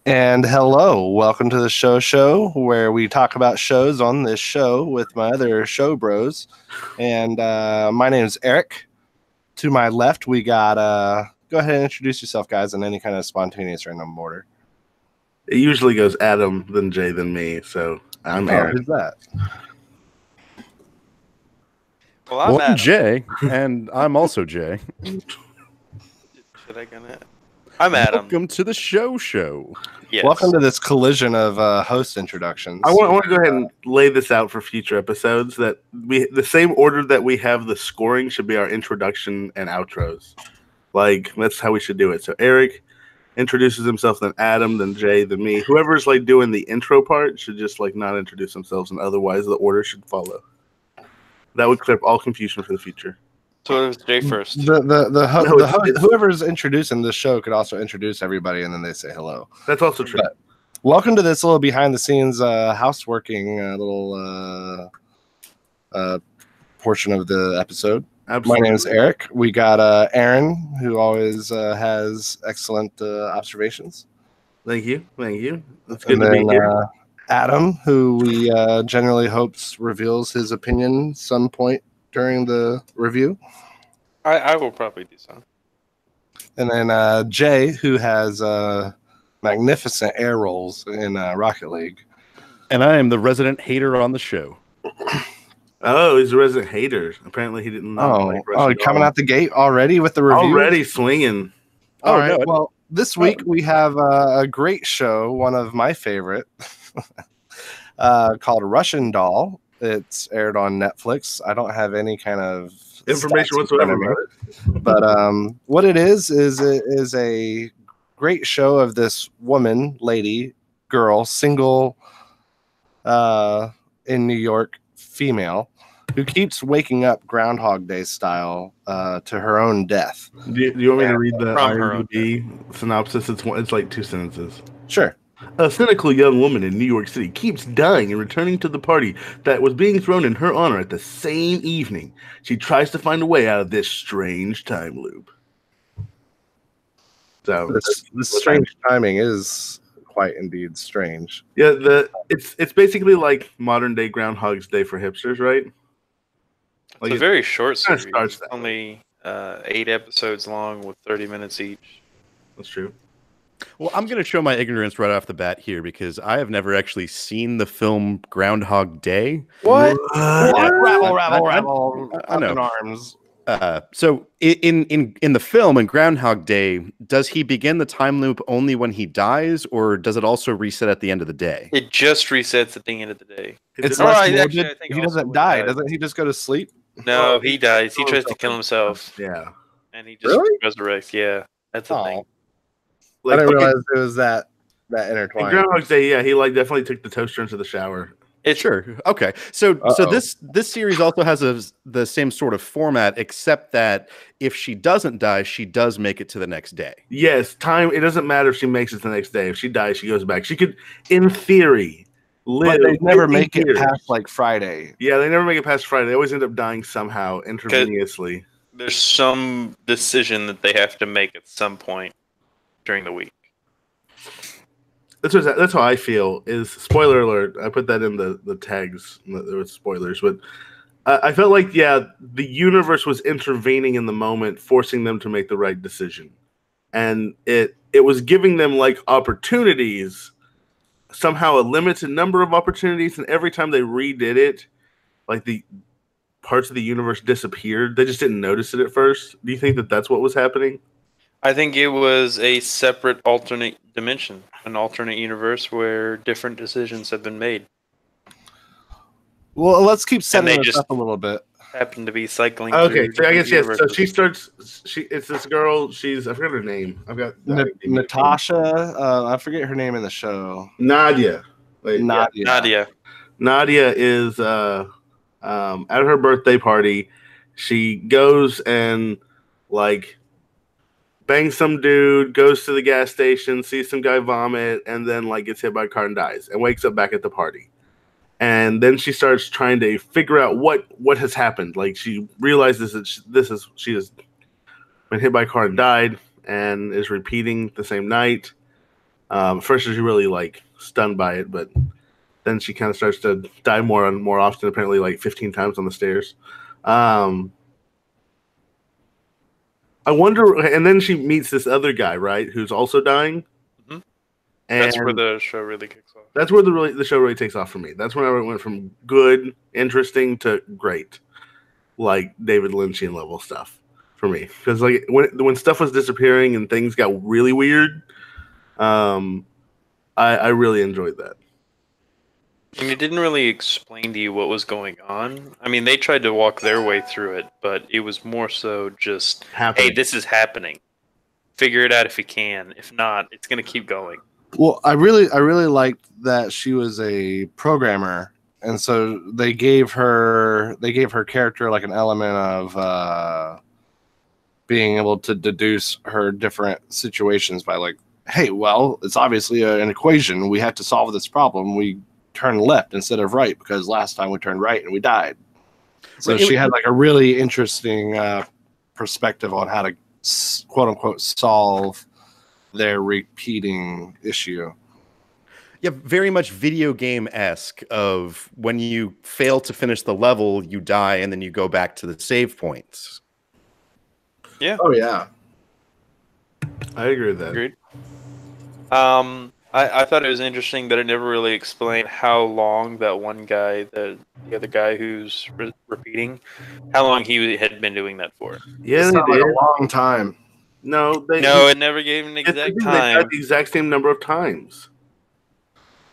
And hello, welcome to the show where we talk about shows on this show with my other show bros. And my name is Eric. To my left, we got, go ahead and introduce yourself, guys, in any kind of spontaneous random order. It usually goes Adam, then Jay, then me. So I'm Eric. Who's that? Well, I'm Jay, and I'm also Jay. I'm Adam. Welcome to the show. Yes. Welcome to this collision of host introductions. I want to go ahead and lay this out for future episodes that the same order that we have the scoring should be our introduction and outros. Like, that's how we should do it. So Eric introduces himself, then Adam, then Jay, then me. Whoever's like doing the intro part should just like not introduce themselves, and otherwise the order should follow. That would clear up all confusion for the future. So it was Jay first. Whoever's introducing this show could also introduce everybody, and then they say hello. That's also true. But welcome to this little behind-the-scenes houseworking little portion of the episode. Absolutely. My name is Eric. We got Aaron, who always has excellent observations. Thank you. It's And good to be then here. Adam, who we generally hopes reveals his opinion some point during the review. I will probably do so. And then Jay, who has magnificent air rolls in Rocket League. And I am the resident hater on the show. Oh, he's a resident hater. Apparently he didn't know. Coming out the gate already with the review? Already swinging. All right. Well, this week we have a great show, one of my favorite, called Russian Doll. It's aired on Netflix. I don't have any kind of information whatsoever about it. But what it is a great show of this woman, lady, girl, single in New York, female, who keeps waking up Groundhog Day style to her own death. Do you want me to read the IMDb synopsis? It's like 2 sentences. Sure. A cynical young woman in New York City keeps dying and returning to the party that was being thrown in her honor at the same evening. She tries to find a way out of this strange time loop. So this strange timing is quite indeed strange. Yeah, it's basically like modern day Groundhog's Day for hipsters, right? Like it's a very short series. Starts only 8 episodes long with 30 minutes each. That's true. Well, I'm going to show my ignorance right off the bat here because I have never actually seen the film Groundhog Day. What? Rabble. I know. Arms. So in the film, in Groundhog Day, does he begin the time loop only when he dies, or does it also reset at the end of the day? It just resets at the end of the day. It's morbid. He doesn't die. Doesn't he just go to sleep? No, he dies. He tries to kill himself. Yeah. And he just resurrects. Yeah, that's the thing. I didn't realize it was that intertwined. In Groundhog's Day, yeah, he definitely took the toaster into the shower. Sure. Okay. So this series also has the same sort of format, except that if she doesn't die, she does make it to the next day. Yes, time. It doesn't matter if she makes it the next day. If she dies, she goes back. She could, in theory, live. But they never make it past like Friday. Yeah, they never make it past Friday. They always end up dying somehow intravenously. There's some decision that they have to make at some point during the week. That's how I feel. Is spoiler alert. I put that in the tags. There was spoilers, but I felt like the universe was intervening in the moment, forcing them to make the right decision, and it was giving them like opportunities, somehow a limited number of opportunities, and every time they redid it, like the parts of the universe disappeared. They just didn't notice it at first. Do you think that that's what was happening? I think it was a separate alternate dimension, an alternate universe where different decisions have been made. Well, let's keep setting this up a little bit. Happen to be cycling. Okay, so I guess yes. So she starts. It's this girl. I forgot her name. I've got Natasha. I forget her name in the show. Nadia. Nadia. Nadia is at her birthday party. She goes and like bangs some dude, goes to the gas station, sees some guy vomit, and then like gets hit by a car and dies, and wakes up back at the party. And then she starts trying to figure out what has happened. Like she realizes that she has been hit by a car and died, and is repeating the same night. First, she's really like stunned by it, but then she kind of starts to die more and more often. Apparently, like 15 times on the stairs. I wonder, and then she meets this other guy, right, who's also dying. Mm-hmm. And that's where the show really kicks off. That's where the show really takes off for me. That's when I went from good, interesting to great, like David Lynchian level stuff for me. Because like when stuff was disappearing and things got really weird, I really enjoyed that. And it didn't really explain to you what was going on. I mean, they tried to walk their way through it, but it was more so just, hey, this is happening. Figure it out if you can. If not, it's going to keep going. Well, I really liked that she was a programmer, and so they gave her character like an element of being able to deduce her different situations by like, hey, well, it's obviously an equation. We have to solve this problem. We turn left instead of right because last time we turned right and we died. So she had like a really interesting perspective on how to quote unquote solve their repeating issue. Yeah, very much video game-esque of when you fail to finish the level, you die and then you go back to the save points. Yeah. Oh yeah. I agree with that. Agreed. I thought it was interesting that it never really explained how long that one guy, the other guy who's repeating, how long he had been doing that for. Yeah, they did. A long time. No, it never gave an exact time. They died the exact same number of times.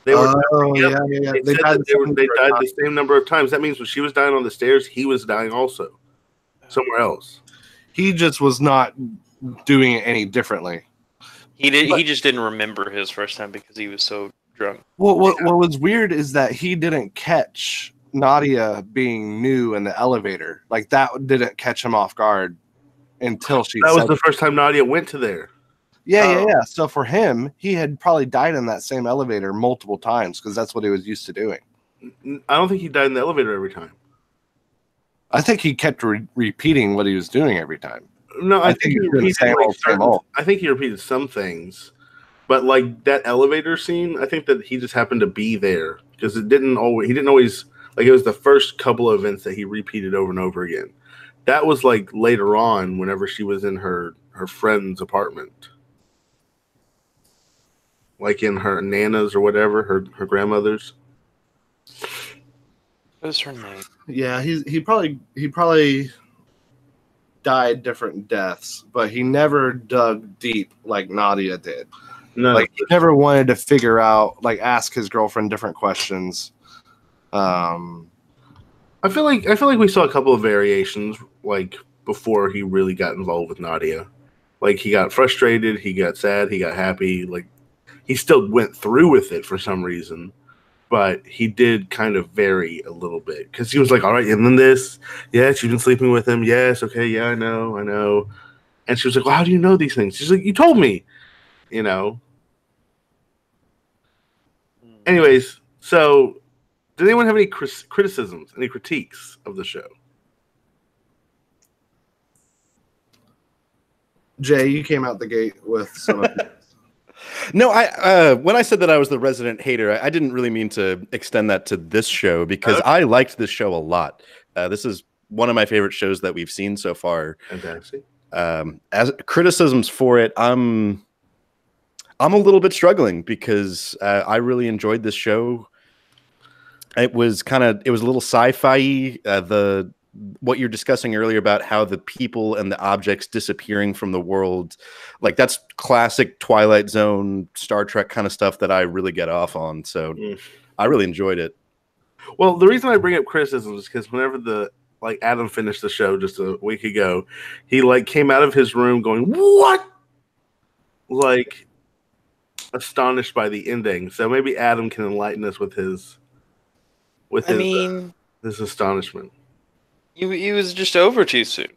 They were. They died the same number of times. That means when she was dying on the stairs, he was dying also somewhere else. He just was not doing it any differently. He just didn't remember his first time because he was so drunk. Well, what was weird is that he didn't catch Nadia being new in the elevator. Like that didn't catch him off guard until she. That was the first time Nadia went to there. Yeah. So for him, he had probably died in that same elevator multiple times because that's what he was used to doing. I don't think he died in the elevator every time. I think he kept repeating what he was doing every time. No, I think he repeated some things, but like that elevator scene, I think that he just happened to be there because he didn't always like it was the first couple of events that he repeated over and over again. That was like later on whenever she was in her friend's apartment, like in her nana's or whatever, her grandmother's. What's her name? Yeah, he probably died different deaths, but he never dug deep like Nadia did. No, like he never wanted to figure out, like, ask his girlfriend different questions. I feel like we saw a couple of variations, like before he really got involved with Nadia. Like he got frustrated, he got sad, he got happy. Like he still went through with it for some reason. But he did kind of vary a little bit because he was like, all right, and then this, yes, you've been sleeping with him. Yes, okay, yeah, I know. And she was like, well, how do you know these things? She's like, you told me, you know. Anyways, so did anyone have any criticisms, any critiques of the show? Jay, you came out the gate with some of No, when I said that I was the resident hater, I didn't really mean to extend that to this show because I liked this show a lot. This is one of my favorite shows that we've seen so far. Fantastic. As criticisms for it, I'm a little bit struggling because I really enjoyed this show. It was a little sci-fi. What you're discussing earlier about how the people and the objects disappearing from the world, like that's classic Twilight Zone, Star Trek kind of stuff that I really get off on. So I really enjoyed it. Well, the reason I bring up criticism is because whenever Adam finished the show just a week ago, he came out of his room going, "What?" Like astonished by the ending. So maybe Adam can enlighten us with his astonishment. He was just over too soon.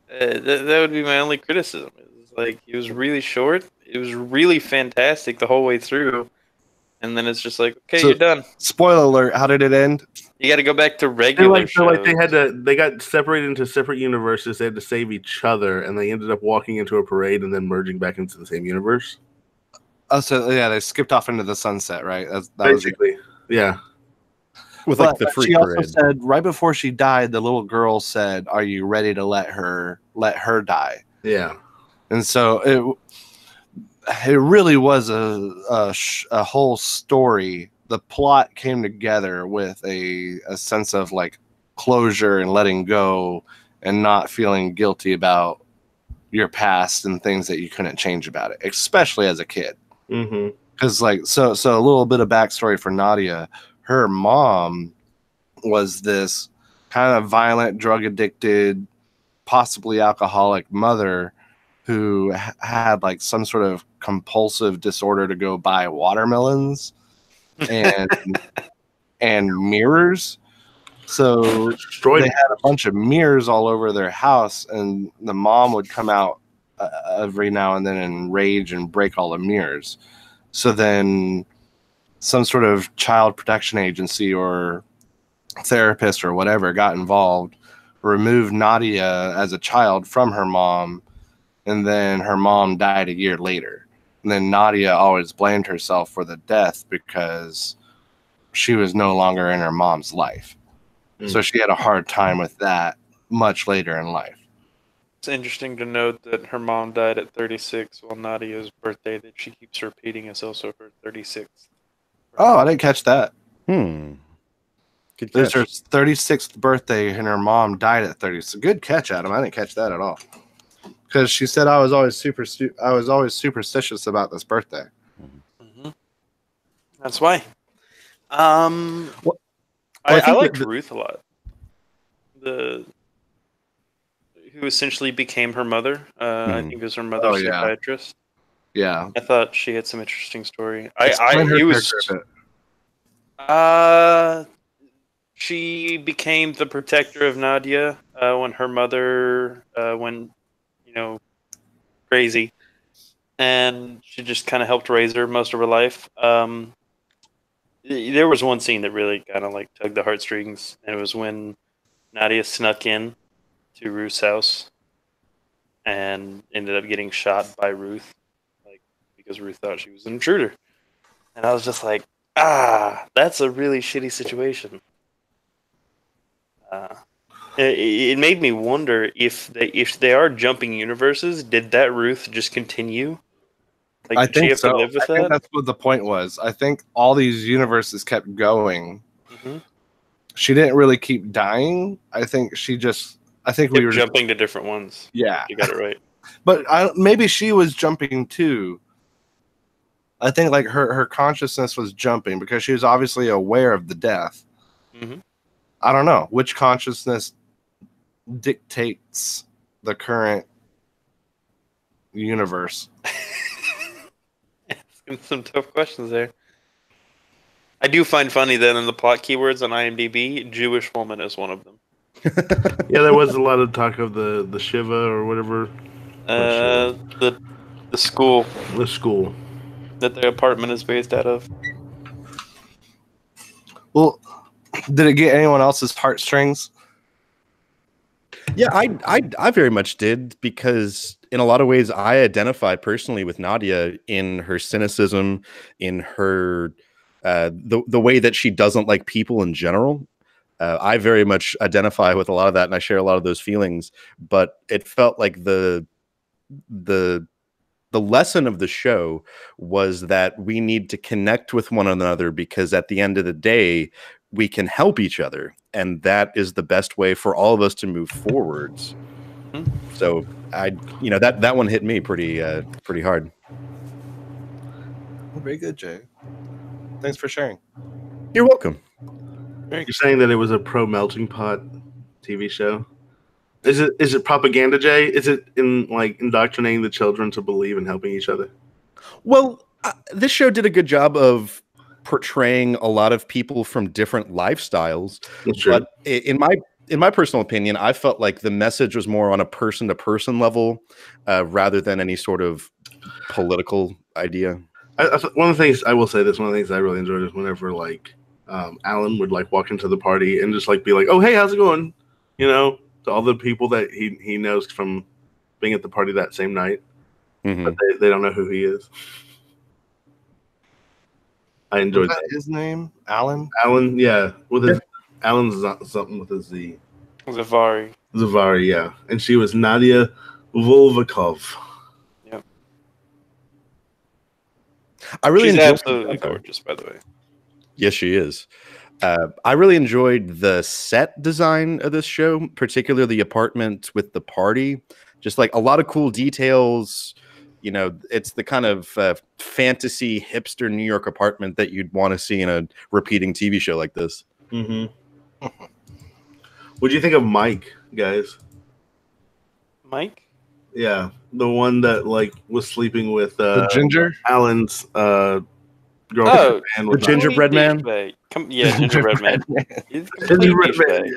That would be my only criticism. It was really short. It was really fantastic the whole way through, and then it's just like, okay, so, you're done. Spoiler alert! How did it end? You got to go back to regular. They got separated into separate universes. They had to save each other, and they ended up walking into a parade and then merging back into the same universe. Oh, so yeah, they skipped off into the sunset, right? That basically, yeah. With like the free she parade. also said right before she died, the little girl said, "Are you ready to let her die?" Yeah. And so it really was a whole story. The plot came together with a sense of like closure and letting go and not feeling guilty about your past and things that you couldn't change about it, especially as a kid. Because like so a little bit of backstory for Nadia. Her mom was this kind of violent, drug addicted, possibly alcoholic mother who had like some sort of compulsive disorder to go buy watermelons and mirrors. So they had a bunch of mirrors all over their house, and the mom would come out every now and then in rage and break all the mirrors. So then some sort of child protection agency or therapist or whatever got involved, removed Nadia as a child from her mom, and then her mom died a year later. And then Nadia always blamed herself for the death because she was no longer in her mom's life. So she had a hard time with that much later in life. It's interesting to note that her mom died at 36, while Nadia's birthday that she keeps repeating is also her 36th. Oh, I didn't catch that. Good It's her 36th birthday, and her mom died at 30. So good catch, Adam. I didn't catch that at all. Because she said I was always superstitious about this birthday. That's why. I liked Ruth a lot. Who essentially became her mother. I think it was her mother's psychiatrist. Yeah. I thought she had some interesting story. She became the protector of Nadia when her mother went, crazy, and she just kind of helped raise her most of her life. There was one scene that really kind of like tugged the heartstrings, and it was when Nadia snuck in to Ruth's house and ended up getting shot by Ruth, because Ruth thought she was an intruder. And I was just like, that's a really shitty situation. It made me wonder if they are jumping universes, did that Ruth just continue? I think so. I think that's what the point was. I think all these universes kept going. She didn't really keep dying. I think we were jumping to different ones. Yeah, you got it right. But maybe she was jumping too. I think like her consciousness was jumping because she was obviously aware of the death. I don't know which consciousness dictates the current universe. Some tough questions there. I do find funny that in the plot keywords on IMDb, Jewish woman is one of them. Yeah, there was a lot of talk of the Shiva or whatever. The school. The school that the apartment is based out of. Well, did it get anyone else's heartstrings? Yeah, I very much did, because in a lot of ways I identify personally with Nadia in her cynicism, in her the way that she doesn't like people in general. I very much identify with a lot of that, and I share a lot of those feelings. But it felt like the lesson of the show was that we need to connect with one another, because at the end of the day, we can help each other, and that is the best way for all of us to move forwards. So that one hit me pretty hard. Very good, Jay. Thanks for sharing. You're welcome. You're saying that it was a pro melting pot TV show? Is it propaganda, Jay? Is it indoctrinating the children to believe in helping each other? Well, this show did a good job of portraying a lot of people from different lifestyles. But in my personal opinion, I felt like the message was more on a person-to-person level rather than any sort of political idea. One of the things I will say, one of the things I really enjoyed is whenever Alan would walk into the party and just be like, "Oh, hey, how's it going?" To all the people that he knows from being at the party that same night, but they don't know who he is. I enjoyed that. His name, Alan. Alan, yeah, with his Alan's something with his Z. Zavari. Zavari, yeah, and she was Nadia Volvikov. Yep. She's absolutely gorgeous, by the way. Yes, she is. I really enjoyed the set design of this show, particularly the apartment with the party. Just like a lot of cool details. You know, it's the kind of fantasy hipster New York apartment that you'd want to see in a repeating TV show like this. Mm-hmm. What do you think of Mike, guys? Mike? Yeah, the one that like was sleeping with the ginger Alan's girlfriend. Oh, the gingerbread man. Gingerbread man. Gingerbread man.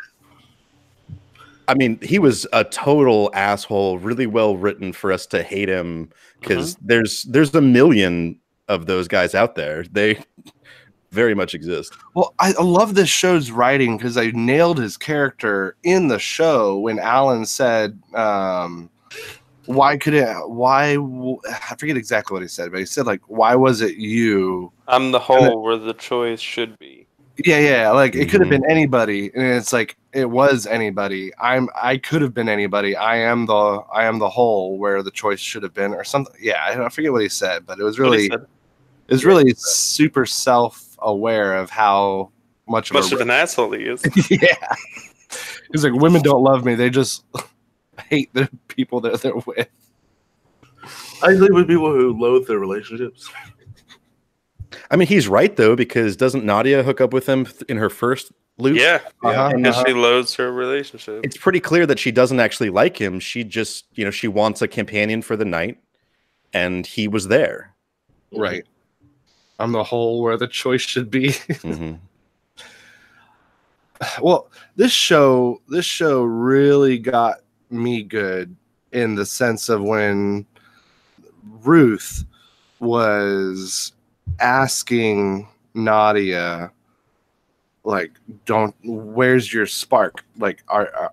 I mean, he was a total asshole. Really well written for us to hate him because there's a million of those guys out there. They very much exist. Well, I love this show's writing because I nailed his character in the show when Alan said, I forget exactly what he said, but he said, like, why was it you? I'm the hole where the choice should be. Yeah. Like, it could have been anybody. And it's like, it was anybody. I could have been anybody. I am the hole where the choice should have been, or something. Yeah, I forget what he said, but it was really super self-aware of how much of an asshole he is. Yeah. He's like, women don't love me. They just hate the people that they're with. I live with people who loathe their relationships. I mean, he's right, though, because doesn't Nadia hook up with him in her first loop? Yeah. Because she loathes her relationship. It's pretty clear that she doesn't actually like him. She just, she wants a companion for the night, and he was there. Right. I'm the hole where the choice should be. Mm-hmm. Well, this show really got me good in the sense of when Ruth was asking Nadia, like, where's your spark? Like,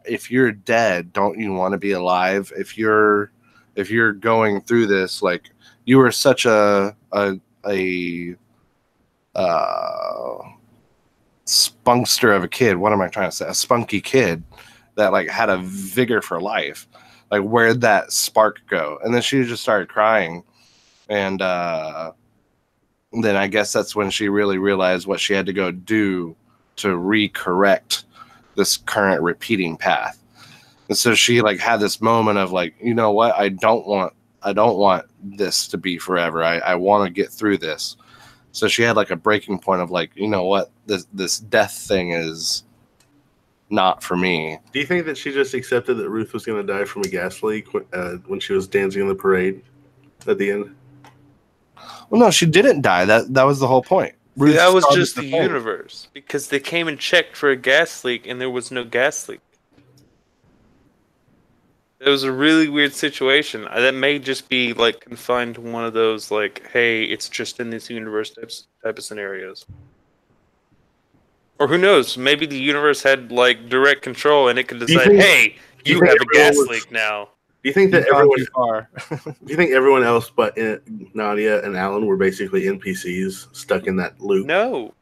if you're dead, don't you want to be alive? If you're going through this, like, you were such a spunkster of a kid. What am I trying to say? A spunky kid that like had a vigor for life. Like, where'd that spark go? And then she just started crying. And then I guess that's when she really realized what she had to go do to recorrect this current repeating path. And so she like had this moment of like, you know what? I don't want this to be forever. I want to get through this. So she had like a breaking point of like, you know what? This death thing is not for me. Do you think that she just accepted that Ruth was going to die from a gas leak when she was dancing in the parade at the end? Well, no, she didn't die. That was the whole point. Ruth that was just the universe, because they came and checked for a gas leak and there was no gas leak. It was a really weird situation. That may just be like confined to one of those like, hey, it's just in this universe type of scenarios. Or who knows? Maybe the universe had like direct control and it could decide, hey, you have a gas leak now. Do you think that do you think everyone else but Nadia and Alan were basically NPCs stuck in that loop? No,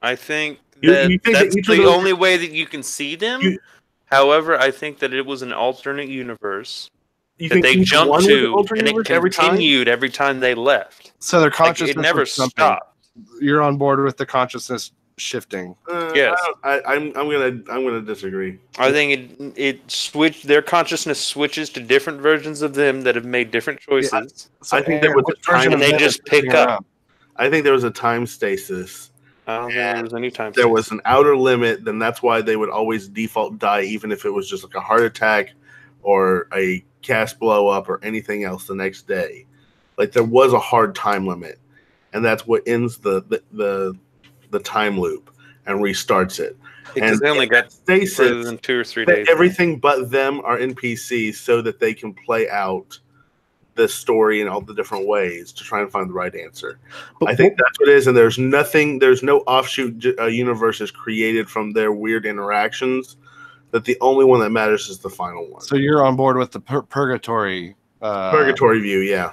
I think that's the only way that you can see them. However, I think that it was an alternate universe that they jumped to, and it continued every time they left. So their consciousness it never stopped. You're on board with the consciousness shifting. Yes, I'm gonna disagree. I think it switched. Their consciousness switches to different versions of them that have made different choices. Yeah, I think there was a time, and they just pick up. I think there was a time stasis. I don't think there was any time. There was an outer limit, then that's why they would always default die, even if it was just like a heart attack or a gas blow up or anything else the next day. Like there was a hard time limit, and that's what ends the time loop and restarts it. Because they only got stasis further than 2 or 3 days. Everything but them are NPCs, so that they can play out the story in all the different ways to try and find the right answer. I think that's what it is, and there's no offshoot universes created from their weird interactions. That the only one that matters is the final one. So you're on board with the purgatory view, yeah.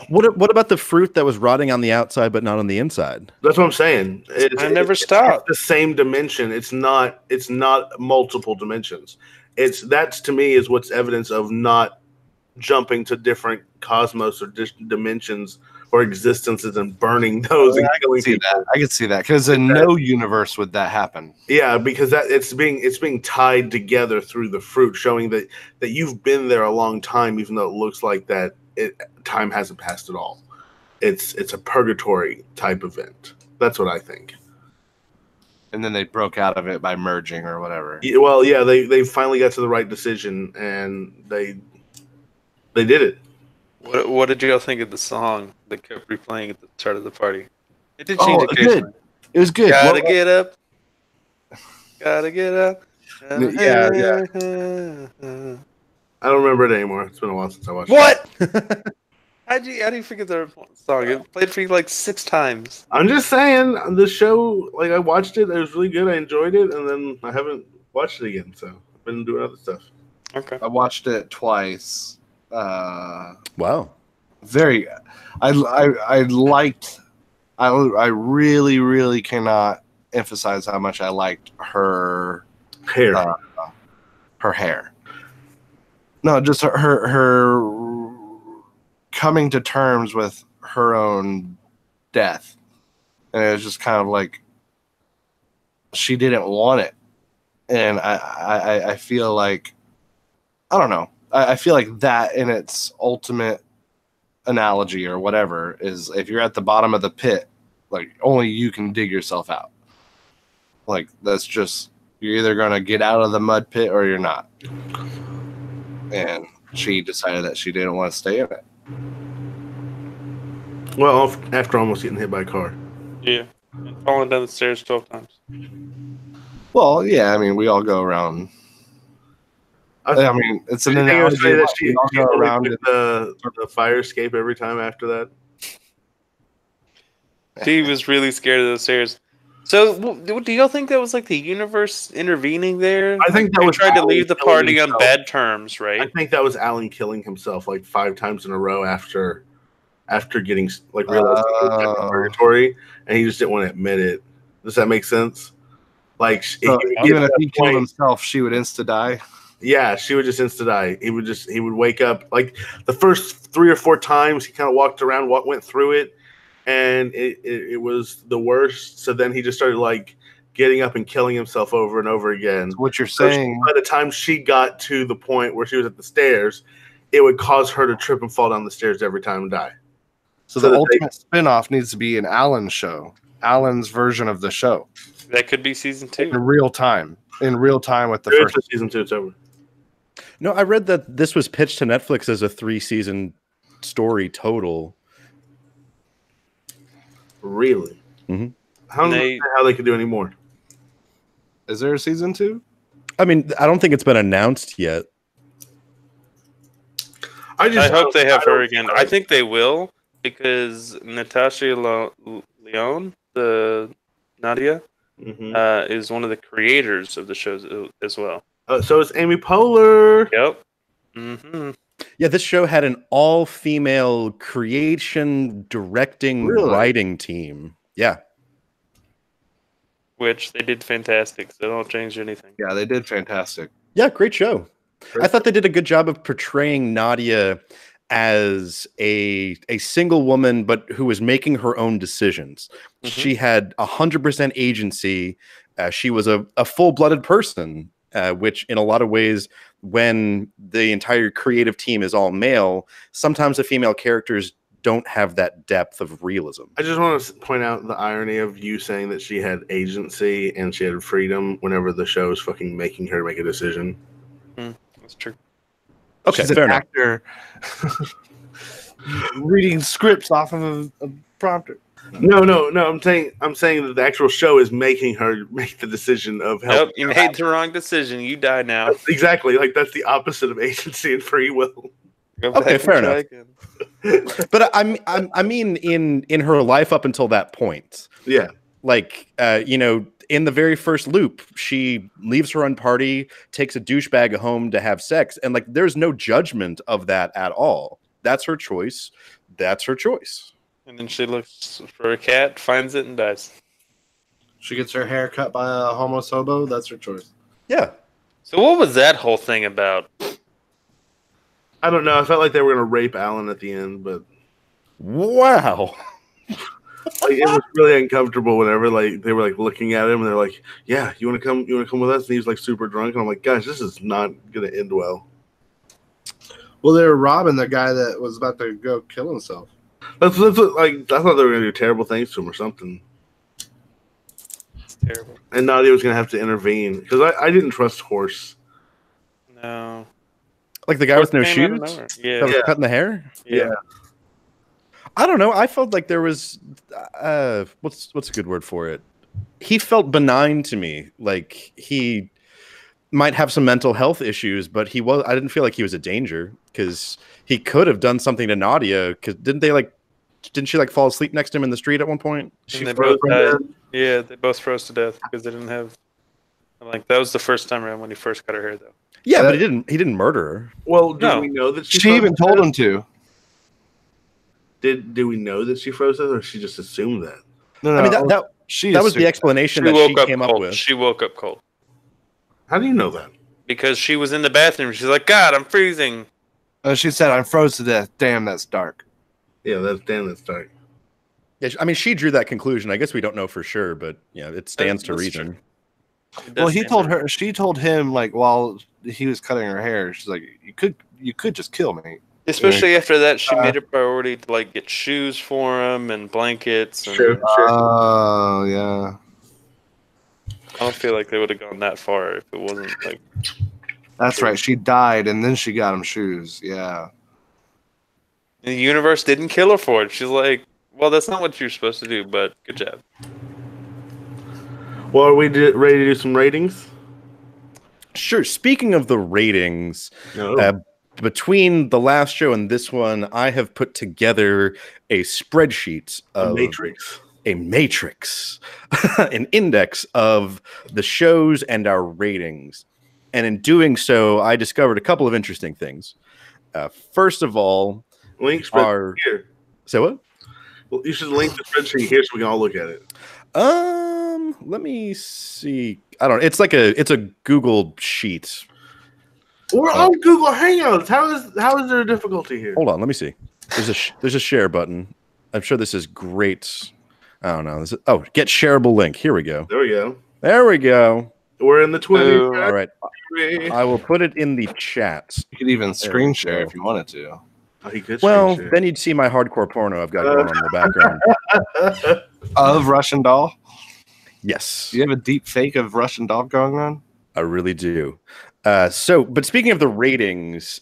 What about the fruit that was rotting on the outside but not on the inside? That's what I'm saying. I never stopped. It's the same dimension. It's not multiple dimensions. That's to me is what's evidence of not jumping to different cosmos or dimensions or existences and burning those. I can see that because in no universe would that happen. Yeah, because it's being tied together through the fruit, showing that you've been there a long time, even though it looks like that time hasn't passed at all. It's a purgatory type event. That's what I think. And then they broke out of it by merging or whatever. Yeah, well, yeah, they finally got to the right decision and they did it. What did you all think of the song that kept replaying at the start of the party? It did change occasionally. It was good. Gotta get up. Gotta get up. Yeah. I don't remember it anymore. It's been a while since I watched it. What? How do you forget the song? It played for you like 6 times. I'm just saying, the show, like, I watched it. It was really good. I enjoyed it. And then I haven't watched it again. So I've been doing other stuff. Okay. I watched it twice. Wow. Very. I liked. I really, really cannot emphasize how much I liked her hair. Her hair. No, just her coming to terms with her own death, and it was just kind of like she didn't want it, and I feel like I don't know. I feel like that in its ultimate analogy or whatever is if you're at the bottom of the pit, like only you can dig yourself out. Like that's just you're either gonna get out of the mud pit or you're not. And she decided that she didn't want to stay in it. Well, after almost getting hit by a car. Yeah, and falling down the stairs 12 times. Well, yeah, I mean we all go around. I mean, it's an analogy that she go around with the fire escape every time after that. She was really scared of those stairs. So, do y'all think that was like the universe intervening there? I think that was tried to leave the party on bad terms, right? I think that was Alan killing himself like 5 times in a row after getting like realizing he was in purgatory, and he just didn't want to admit it. Does that make sense? Like, even if he killed himself, she would insta die. Yeah, she would just insta die. He would wake up like the first 3 or 4 times he kind of walked around, went through it, and it was the worst. So then he just started like getting up and killing himself over and over again. So what you're saying? By the time she got to the point where she was at the stairs, it would cause her to trip and fall down the stairs every time and die. So the ultimate spinoff needs to be an Alan show, Alan's version of the show. That could be season 2 in real time. With the first season 2. It's over. No, I read that this was pitched to Netflix as a 3-season story total. Really? Mm-hmm. How they could do any more? Is there a season 2? I mean, I don't think it's been announced yet. I hope they have her again. I think they will because Natasha Lyonne, the Nadia, is one of the creators of the shows as well. So it's Amy Poehler. Yep. Mm-hmm. Yeah, this show had an all-female creation, directing, writing team. Yeah. Which they did fantastic. So they don't change anything. Yeah, they did fantastic. Yeah, great show. I thought they did a good job of portraying Nadia as a single woman, but who was making her own decisions. Mm-hmm. She had 100% agency. She was a full-blooded person. Which in a lot of ways, when the entire creative team is all male, sometimes the female characters don't have that depth of realism. I just want to point out the irony of you saying that she had agency and she had freedom whenever the show is fucking making her make a decision. That's true. Okay, she's fair an enough. Actor reading scripts off of a prompter. No. I'm saying that the actual show is making her make the decision of help. Nope, you made the wrong decision. You die now. Exactly. Like that's the opposite of agency and free will. Okay, fair enough. But I mean, in her life up until that point, yeah. Like, in the very first loop, she leaves her own party, takes a douchebag home to have sex, and like, there's no judgment of that at all. That's her choice. that's her choice. And then she looks for a cat, finds it, and dies. She gets her hair cut by a homo. That's her choice. Yeah. So what was that whole thing about? I don't know. I felt like they were going to rape Alan at the end, but wow. Like, it was really uncomfortable whenever like they were like looking at him and they're like, "Yeah, you want to come? You want to come with us?" And he's like super drunk, and I'm like, "Gosh, this is not going to end well." Well, they were robbing the guy that was about to go kill himself. That's what, like, I thought they were going to do terrible things to him or something. It's terrible. And Nadia was going to have to intervene because I didn't trust Horse. No. Like the guy with no shoes? Yeah. That was cutting the hair? Yeah. I don't know. I felt like there was what's a good word for it? He felt benign to me. Like he might have some mental health issues, but I didn't feel like he was a danger because he could have done something to Nadia. Because didn't she like fall asleep next to him in the street at one point? And they both died. Yeah, they both froze to death because they didn't have. Like that was the first time around when he first cut her hair, though. Yeah, but he didn't murder her. Well, do we know that she even told him to? Did we know that she froze it, or she just assumed that? No. I mean that was the explanation that she came up with. She woke up cold. How do you know that? Because she was in the bathroom. She's like, "God, I'm freezing." She said, "I'm froze to death." Damn, that's dark. Yeah, that's dark. Yeah, I mean, she drew that conclusion. I guess we don't know for sure, but yeah, it stands to reason. Well, she told him like while he was cutting her hair, she's like, "You could just kill me." Especially after that, she made a priority to like get shoes for him and blankets. And Sure. Oh, yeah. I don't feel like they would have gone that far if it wasn't like. That's right. She died, and then she got him shoes. Yeah. The universe didn't kill her for it. She's like, "Well, that's not what you're supposed to do, but good job." Well, are we ready to do some ratings? Sure. Speaking of the ratings, between the last show and this one, I have put together a spreadsheet of a matrix, an index of the shows and our ratings. And in doing so, I discovered a couple of interesting things. First of all, link spreadsheet here. Say what? Well, you should link the spreadsheet here so we can all look at it. Let me see. I don't know. It's a Google sheet. We're on Google Hangouts. How is there a difficulty here? Hold on, let me see. There's a share button. I'm sure this is great. I don't know. Get shareable link. Here we go. There we go. There we go. We're in the Twitter. All right. I will put it in the chat. You could even screen share if you wanted to. Oh, he could. Well, then you'd see my hardcore porno I've got going on in the background. Of Russian Doll? Yes. Do you have a deep fake of Russian Doll going on? I really do. But speaking of the ratings,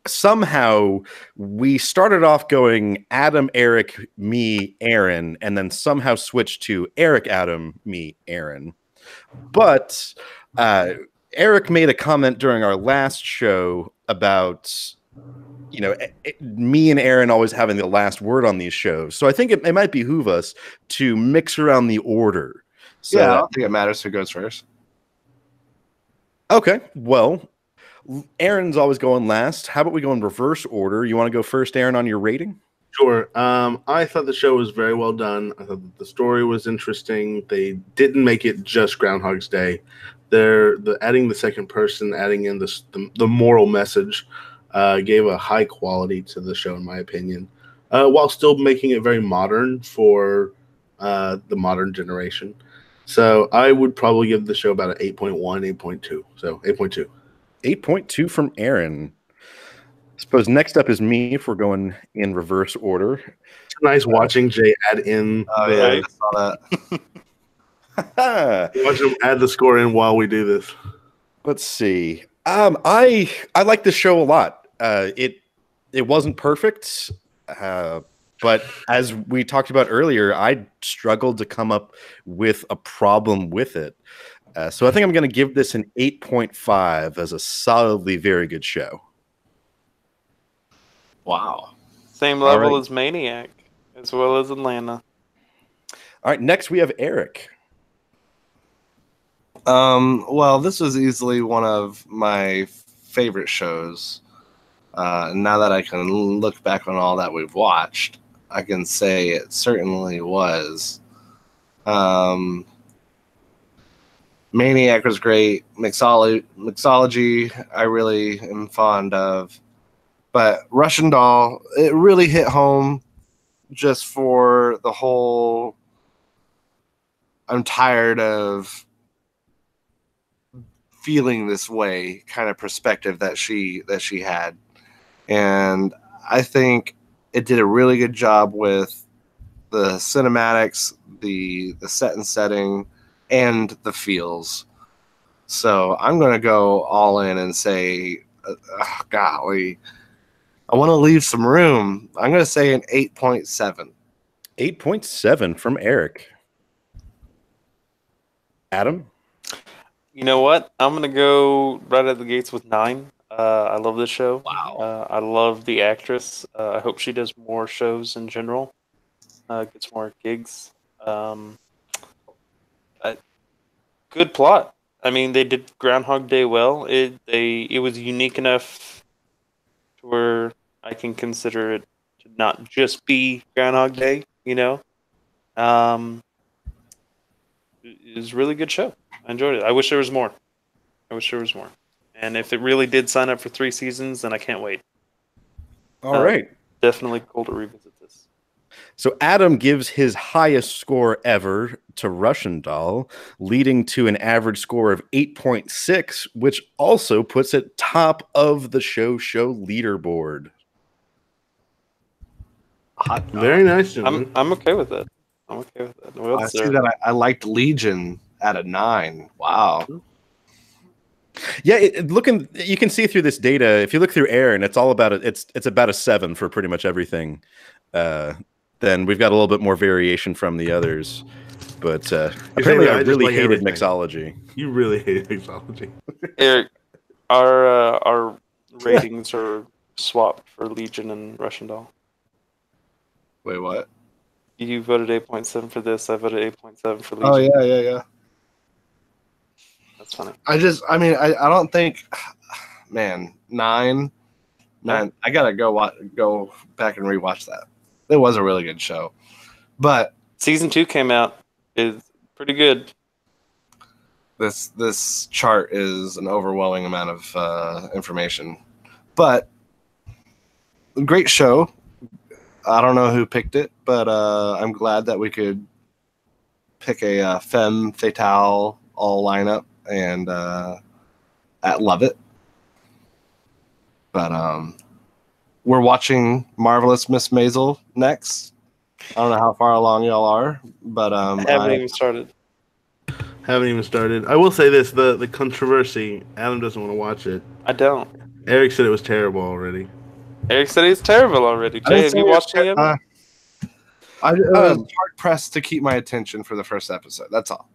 somehow we started off going Adam, Eric, me, Aaron, and then somehow switched to Eric, Adam, me, Aaron. But Eric made a comment during our last show about, me and Aaron always having the last word on these shows. So I think it might behoove us to mix around the order. So, yeah, I don't think it matters who goes first. Okay, well, Aaron's always going last. How about we go in reverse order? You want to go first, Aaron, on your rating? Sure. I thought the show was very well done. I thought that the story was interesting. They didn't make it just Groundhog's Day. Adding the second person, adding in the moral message, gave a high quality to the show, in my opinion, while still making it very modern for the modern generation. So I would probably give the show about an 8.1, 8.2. So 8.2. 8.2 from Aaron. I suppose next up is me if we're going in reverse order. It's nice watching Jay add in. Oh, yeah, I saw that. Watch him add the score in while we do this. Let's see. I like this show a lot. It wasn't perfect, but as we talked about earlier, I struggled to come up with a problem with it. So I think I'm going to give this an 8.5 as a solidly very good show. Wow. Same level as Maniac, as well as Atlanta. All right, next we have Eric. Well, this was easily one of my favorite shows. Now that I can look back on all that we've watched, I can say it certainly was. Maniac was great. Mixology, I really am fond of. But Russian Doll, it really hit home just for the whole I'm tired of feeling this way kind of perspective that she had. And I think it did a really good job with the cinematics, the set and setting, and the feels. So I'm going to go all in and say, golly, I want to leave some room. I'm going to say an 8.7. 8.7 from Eric. Adam? You know what? I'm going to go right out the gates with 9. I love this show. Wow. I love the actress. I hope she does more shows in general. Gets more gigs. Good plot. I mean, they did Groundhog Day well. It was unique enough to where I can consider it to not just be Groundhog Day. You know, it was a really good show. I enjoyed it. I wish there was more. And if it really did sign up for 3 seasons, then I can't wait. All right. Definitely cool to revisit this. So Adam gives his highest score ever to Russian Doll, leading to an average score of 8.6, which also puts it top of the show leaderboard. Very nice. I'm okay with that. Well, I see that I liked Legion at a 9. Wow. Yeah, you can see through this data. If you look through Aaron, it's all about it. It's about a 7 for pretty much everything. Then we've got a little bit more variation from the others. But apparently, I really hated mixology. You really hated mixology. Eric, our ratings are swapped for Legion and Russian Doll. Wait, what? You voted 8.7 for this. I voted 8.7 for Legion. Oh yeah. That's funny. I don't think, man, 9. I gotta go back and rewatch that. It was a really good show, but season 2 came out. Is pretty good. This chart is an overwhelming amount of information, but great show. I don't know who picked it, but I'm glad that we could pick a femme fatale all lineup, and love it. But we're watching Marvelous Miss Maisel next. I don't know how far along y'all are, but I haven't even started. I will say this: the controversy. Adam doesn't want to watch it. I don't. Eric said it was terrible already. Eric said it's terrible already. Jay, have you watched it yet? I was hard pressed to keep my attention for the first episode. That's all.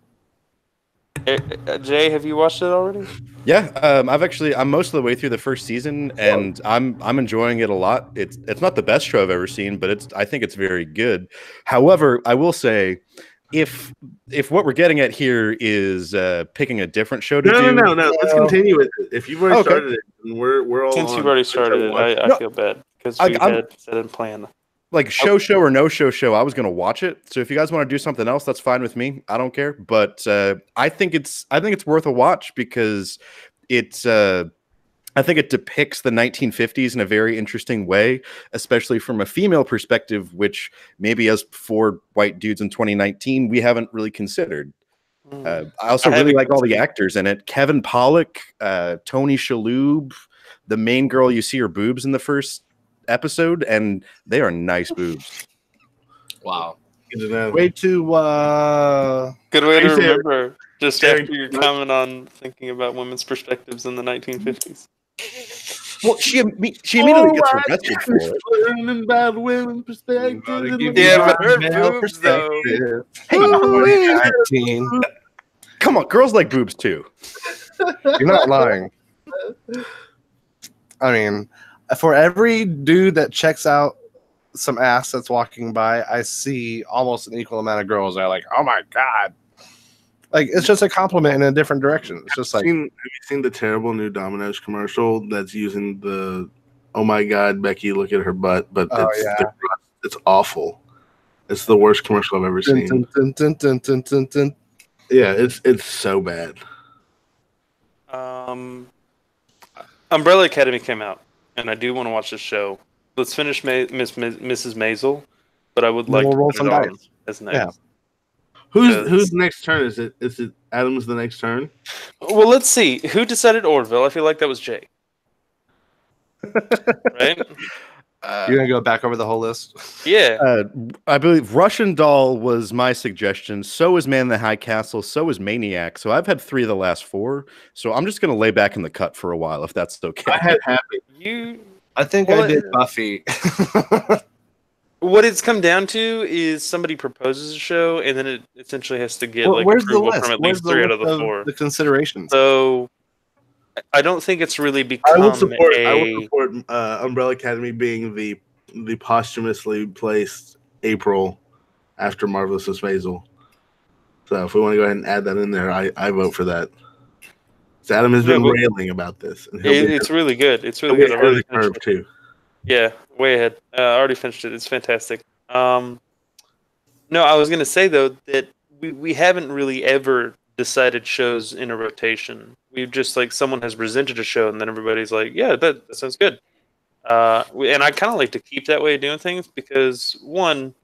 Jay, have you watched it already? Yeah, I'm most of the way through the first season, and I'm enjoying it a lot. It's not the best show I've ever seen, but I think it's very good. However, I will say, if what we're getting at here is picking a different show to do, no. Let's continue with it. If you've already started it, and we're all since you've already started it, I feel bad because we had set in plan. Like show or no show, I was going to watch it. So if you guys want to do something else, that's fine with me. I don't care. But I think it's worth a watch because I think it depicts the 1950s in a very interesting way, especially from a female perspective, which maybe as 4 white dudes in 2019 we haven't really considered. I also really like all the actors in it. Kevin Pollak, Tony Shalhoub, the main girl, you see her boobs in the first episode, and they are nice boobs. Wow. Way too good way to remember just after your comment on thinking about women's perspectives in the 1950s. Well, she immediately gets arrested for it. Learning about women's perspectives. Yeah, but her boobs though. Hey, come on, girls like boobs too. You're not lying. I mean, for every dude that checks out some ass that's walking by, I see almost an equal amount of girls that are like, oh my God. Like, it's just a compliment in a different direction. It's just like, have you seen the terrible new Domino's commercial that's using the oh my God, Becky, look at her butt. But yeah. It's awful. It's the worst commercial I've ever seen. Yeah, it's so bad. Umbrella Academy came out, and I do want to watch this show. Let's finish Mrs. Maisel, but I would like to roll some dice as next. Yeah. Who's next turn? Is it Adam's the next turn? Well, let's see. Who decided Orville? I feel like that was Jay. Right? You're gonna go back over the whole list? Yeah. I believe Russian Doll was my suggestion. So is Man in the High Castle. So is Maniac. So I've had 3 of the last 4. So I'm just gonna lay back in the cut for a while, if that's okay. I had Happy. I think I did Buffy. What it's come down to is somebody proposes a show, and then it essentially has to get approval from at least 3 out of the 4. The considerations. So I don't think it's really become. I would support Umbrella Academy being the posthumously placed April after Marvelous Miss Maisel. So if we want to go ahead and add that in there, I vote for that. So Adam has been railing about this. And it's really good. It's really good. Early curve too. Yeah, way ahead. I already finished it. It's fantastic. No, I was going to say, though, that we haven't really ever decided shows in a rotation. We've just, someone has presented a show, and then everybody's like, yeah, that sounds good. And I kind of like to keep that way of doing things because, one,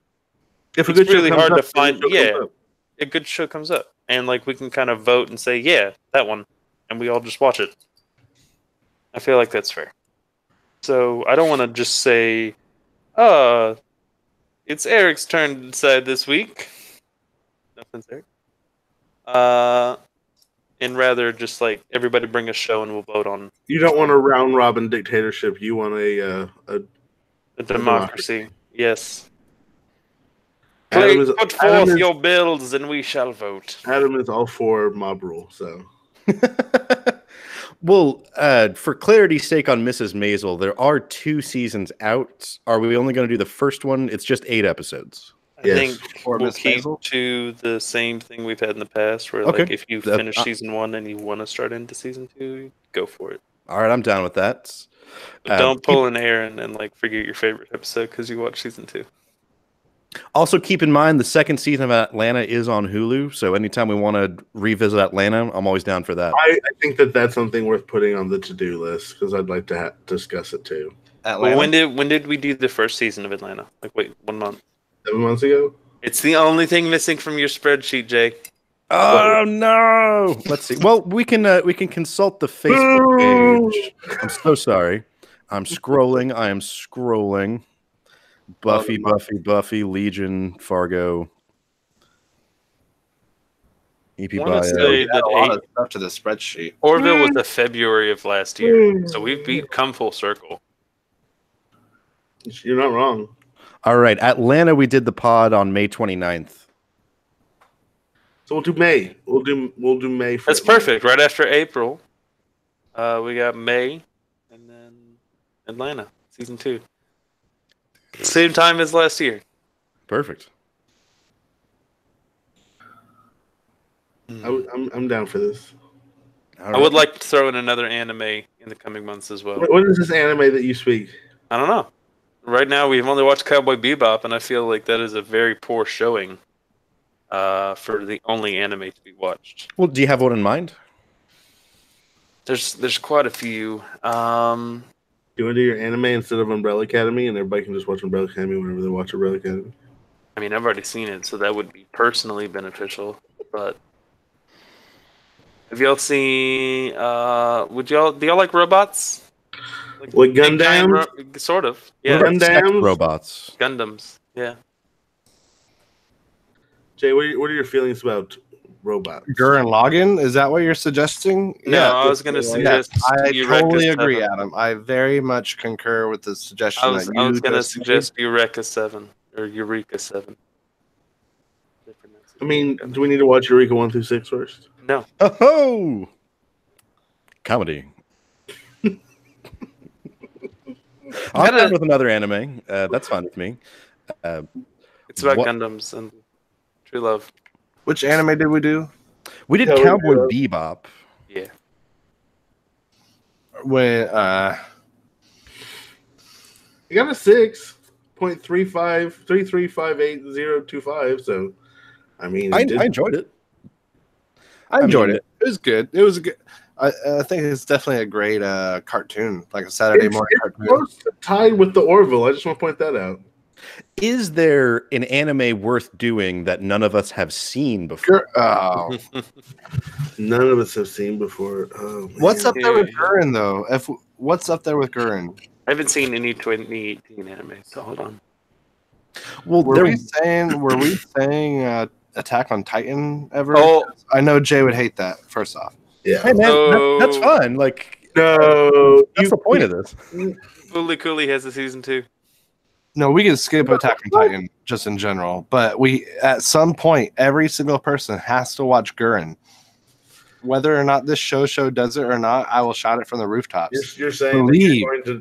if it's really hard to find, a good show comes up. And, we can kind of vote and say, yeah, that one. And we all just watch it. I feel like that's fair. So I don't want to just say, it's Eric's turn to decide this week. No offense, Eric. And rather just everybody bring a show and we'll vote on. You don't want a round robin dictatorship. You want a democracy. Yes. Put forth your bills and we shall vote. Adam is all for mob rule, so. Well, for clarity's sake on Mrs. Maisel, there are 2 seasons out. Are we only going to do the first one? It's just 8 episodes. I think we'll keep to the same thing we've had in the past, where if you finish season 1 and you want to start into season 2, go for it. All right, I'm down with that. But don't pull an Aaron and forget your favorite episode because you watched season 2. Also, keep in mind the second season of Atlanta is on Hulu, so anytime we want to revisit Atlanta, I'm always down for that. I think that's something worth putting on the to-do list because I'd like to discuss it too. Well, when did we do the first season of Atlanta? 1 month. 7 months ago. It's the only thing missing from your spreadsheet, Jake. Oh no! Let's see. Well, we can consult the Facebook page. I'm so sorry. I'm scrolling. I am scrolling. Buffy, Legion, Fargo, EP Bio. A lot of stuff to the spreadsheet. Orville was the February of last year, so we've come full circle. You're not wrong. All right, Atlanta, we did the pod on May 29th. So we'll do May. We'll do May. That's perfect. Right after April, we got May, and then Atlanta season 2. Same time as last year. Perfect. I'm down for this. Right. I would like to throw in another anime in the coming months as well. What is this anime that you speak? I don't know. Right now, we've only watched Cowboy Bebop, and I feel like that is a very poor showing for the only anime to be watched. Well, do you have one in mind? There's quite a few. Do you want to do your anime instead of Umbrella Academy, and everybody can just watch Umbrella Academy whenever they watch Umbrella Academy? I mean, I've already seen it, so that would be personally beneficial. But have y'all seen? Do y'all like robots? Like Gundam? Sort of. Yeah. Gundam robots. Gundams. Yeah. Jay, what are your feelings about robots? Gurren Lagann? Is that what you're suggesting? No, I was going to suggest. I totally agree, Adam. I very much concur with the suggestion. I was going to suggest Eureka 7 or Eureka 7. I mean, do we need to watch Eureka 1 through 6 first? No. Oh, comedy. I'm done with another anime. That's fine with me. It's about Gundams and true love. Which anime did we do? We did Cowboy Bebop. Yeah. When I got a 6.353358.025. So, I mean, I enjoyed it. I enjoyed it. It was good. It was good. I think it's definitely a great cartoon, like a Saturday morning cartoon. Close to tied with the Orville. I just want to point that out. Is there an anime worth doing that none of us have seen before? None of us have seen before. Oh, what's up there with Gurren, though? What's up there with Gurren? I haven't seen any 2018 anime, so hold on. Well, were we saying Attack on Titan ever? Oh, I know Jay would hate that. First off, yeah, hey man, that's fun. Like, no, that's the point of this. Fooly Cooly has a season 2. No, we can skip Attack on Titan just in general, but we at some point every single person has to watch Gurren. Whether or not this show does it or not, I will shout it from the rooftops. You're saying believe, that you're going to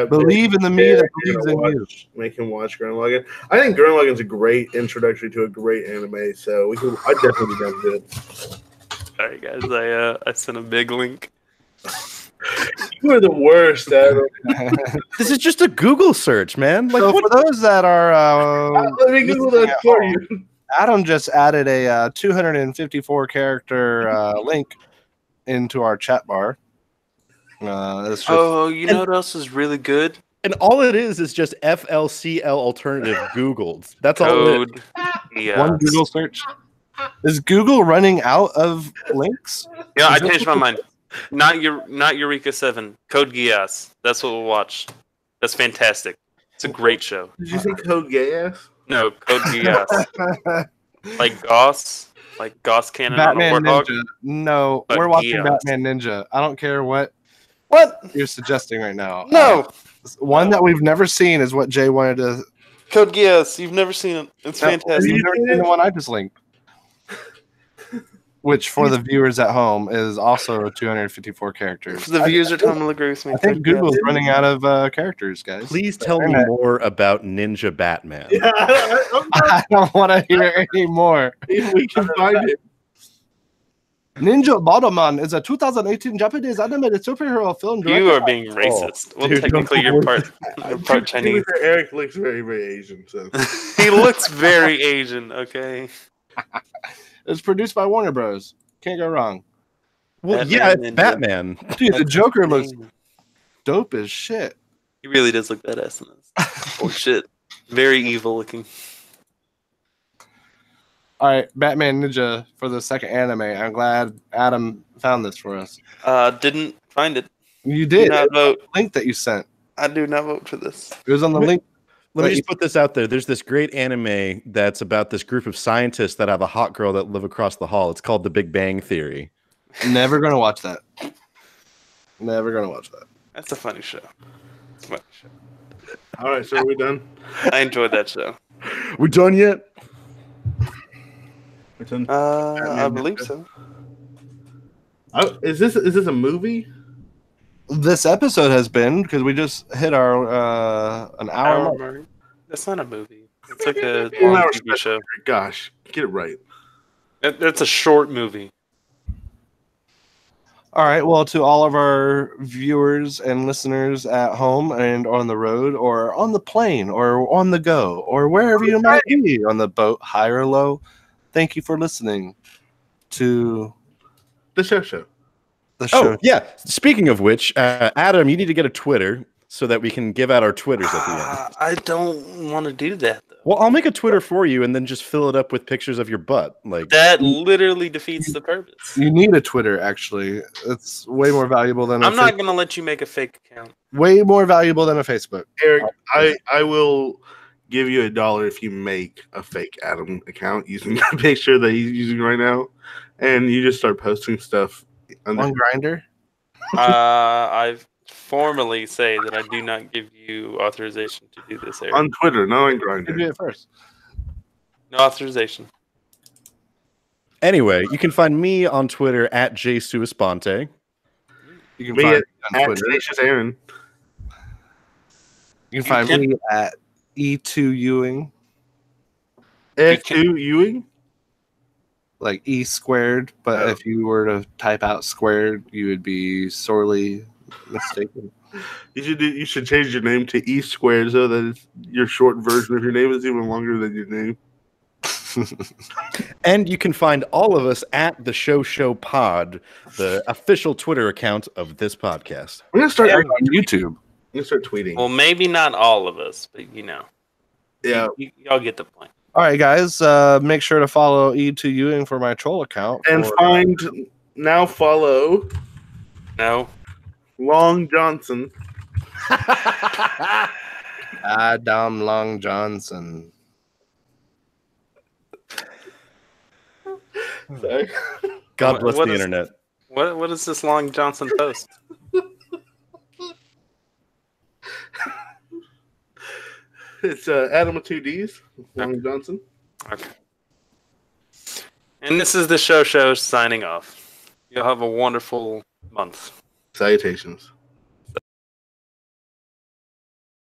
believe in the me that believes in you. Make him watch Gurren Lagann. I think Gurren Lagann's a great introductory to a great anime, so I definitely done good. All right, guys, I sent a big link. You are the worst, Adam. This is just a Google search, man. Like, so for those that are, let me Google that for you. Adam just added a 254 character link into our chat bar. You know what else is really good? And all it is just FLCL alternative Googled. That's all it is. Yes. One Google search. Is Google running out of links? Yeah, I changed my mind. Not Eureka 7. Code Geass. That's what we'll watch. That's fantastic. It's a great show. Did you say Code Geass? No, Code Geass. Like Goss Cannon Batman on a Warthog. Ninja. No, we're watching Batman Ninja. I don't care what you're suggesting right now. No. One that we've never seen is what Jay wanted to. Code Geass. You've never seen it. It's fantastic. You've never seen the one I just linked. Which, for the viewers at home, is also 254 characters. The viewers at home will agree with me. I think Google's running out of characters, guys. Please tell me more about Ninja Batman. Yeah, I don't want to hear any more. If we can find it. Ninja Batman is a 2018 Japanese animated superhero film. You are being racist. Well, dude, technically, you're part Chinese. Eric looks very, very Asian. So he looks very Asian. Okay. It's produced by Warner Bros. Can't go wrong. Well, Batman, it's Batman. Dude, the Joker looks dope as shit. He really does look badass in this. Oh shit. Very evil looking. All right, Batman Ninja for the second anime. I'm glad Adam found this for us. Didn't find it. You did. Do not vote. Link that you sent. I do not vote for this. It was on the link. Let me just put this out there. There's this great anime that's about this group of scientists that have a hot girl that live across the hall. It's called The Big Bang Theory. Never gonna watch that. Never gonna watch that. That's a funny show. It's a funny show. all right, so are we done? I enjoyed that show. We done yet? I believe so. Is this a movie? This episode has been because we just hit our an hour mark. That's not a movie. It's like a long TV show. Gosh, get it right. That's a short movie. All right. Well, to all of our viewers and listeners at home and on the road or on the plane or on the go or wherever you might be on the boat, high or low, thank you for listening to the show. The show. Oh, yeah. Speaking of which, Adam, you need to get a Twitter so that we can give out our Twitters at the end. I don't want to do that, though. Well, I'll make a Twitter for you and then just fill it up with pictures of your butt. Like that literally defeats the purpose. You need a Twitter, actually. It's way more valuable than I'm not going to let you make a fake account. Way more valuable than a Facebook. Eric, I will give you $1 if you make a fake Adam account using the picture that he's using right now, and you just start posting stuff on Grindr. I've formally say that I do not give you authorization to do this, Eric. On Twitter, not on Grindr. Do it first. No authorization. Anyway, you can find me on Twitter at jsuesponte. You can find me on Twitter. Tenacious Aaron. You can find me at E2 Ewing. F2 Ewing? Like E squared, but if you were to type out squared, you would be sorely mistaken. You should change your name to E Squared so that your short version of your name is even longer than your name. And you can find all of us at the Show Pod, the official Twitter account of this podcast. We're gonna start on YouTube. I'm gonna start tweeting. Well, maybe not all of us, but yeah, y'all get the point. All right, guys. Make sure to follow E2Uing for my troll account. And follow. No. Long Johnson. Adam Long Johnson. Sorry. God bless the internet. What is this Long Johnson post? It's Adam with 2 Ds, Long Johnson. Okay. And this is the show signing off. You'll have a wonderful month. Salutations.